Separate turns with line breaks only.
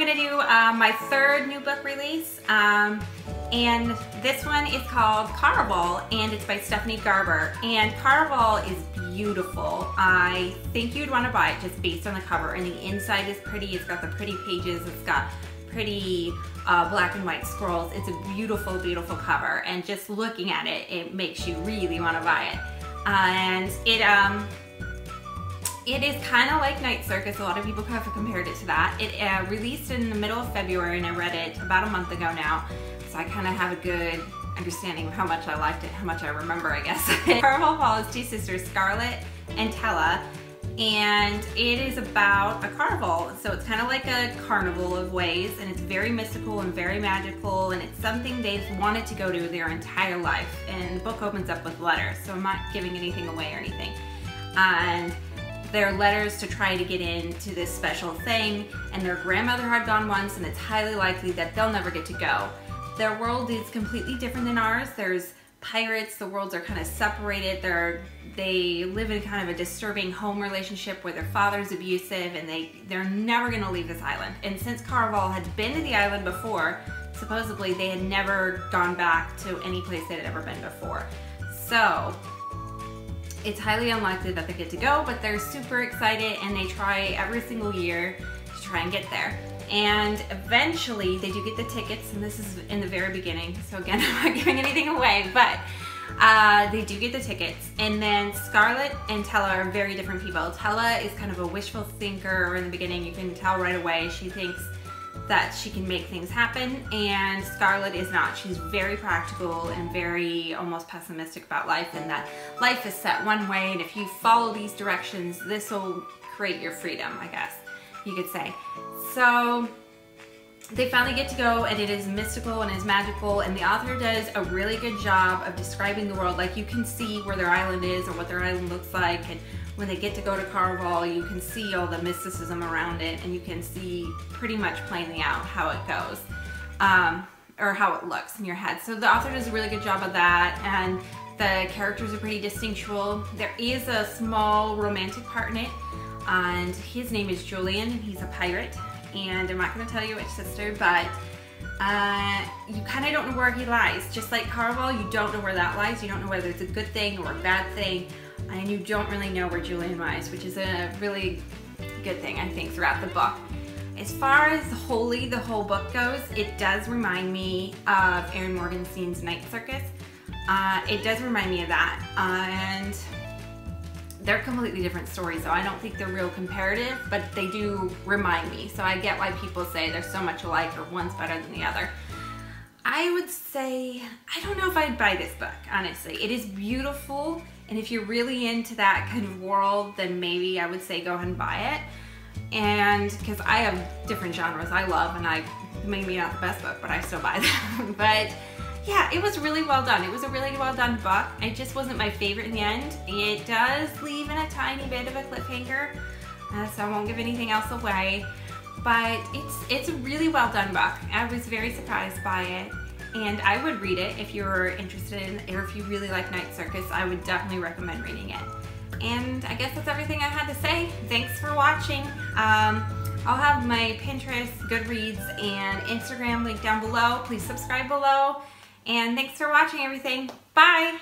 gonna do my third new book release, and this one is called Caraval, and it's by Stephanie Garber. And Caraval is beautiful. I think you'd want to buy it just based on the cover, and the inside is pretty. It's got the pretty pages. It's got pretty black and white scrolls. It's a beautiful, beautiful cover, and just looking at it, it makes you really want to buy it. And it is kind of like Night Circus. A lot of people have compared it to that. It released in the middle of February, and I read it about a month ago now, so I kind of have a good understanding of how much I liked it, how much I remember, I guess. Caraval follows two sisters, Scarlett and Tella, and it is about a carnival. So it's kind of like a carnival of ways, and it's very mystical and very magical, and it's something they've wanted to go to their entire life. And the book opens up with letters, so I'm not giving anything away or anything. And they're letters to try to get into this special thing, and their grandmother had gone once, and it's highly likely that they'll never get to go. Their world is completely different than ours. There's pirates, the worlds are kind of separated. They live in kind of a disturbing home relationship where their father's abusive, and they're never gonna leave this island. And since Caraval had been to the island before, supposedly they had never gone back to any place they had ever been before. So it's highly unlikely that they get to go, but they're super excited, and they try every single year to try and get there. And eventually they do get the tickets, and this is in the very beginning, so again, I'm not giving anything away, but they do get the tickets. And then Scarlett and Tella are very different people. Tella is kind of a wishful thinker in the beginning. You can tell right away she thinks that she can make things happen, and Scarlett is not. She's very practical and very almost pessimistic about life, and that life is set one way, and if you follow these directions, this will create your freedom, I guess you could say. So they finally get to go, and it is mystical and is magical, and the author does a really good job of describing the world. Like, you can see where their island is or what their island looks like, and when they get to go to Caraval, you can see all the mysticism around it, and you can see pretty much plainly out how it goes, or how it looks in your head. So the author does a really good job of that, and the characters are pretty distinctual. There is a small romantic part in it, and his name is Julian, and he's a pirate, and I'm not going to tell you which sister, but you kind of don't know where he lies. Just like Caraval, you don't know where that lies. You don't know whether it's a good thing or a bad thing, and you don't really know where Julian lies, which is a really good thing, I think, throughout the book. As far as the whole book goes, it does remind me of Erin Morgenstein's Night Circus. It does remind me of that, and they're completely different stories, so I don't think they're real comparative, but they do remind me. So I get why people say they're so much alike or one's better than the other. I would say, I don't know if I'd buy this book, honestly. It is beautiful, and if you're really into that kind of world, then maybe I would say go ahead and buy it. And because I have different genres I love, and maybe not the best book, but I still buy them. But yeah, it was really well done. It was a really well done book. It just wasn't my favorite in the end. It does leave in a tiny bit of a cliffhanger, so I won't give anything else away. But it's a really well done book. I was very surprised by it, and I would read it if you're interested in, or if you really like Night Circus. I would definitely recommend reading it. And I guess that's everything I had to say. Thanks for watching. I'll have my Pinterest, Goodreads, and Instagram linked down below. Please subscribe below. And thanks for watching everything. Bye!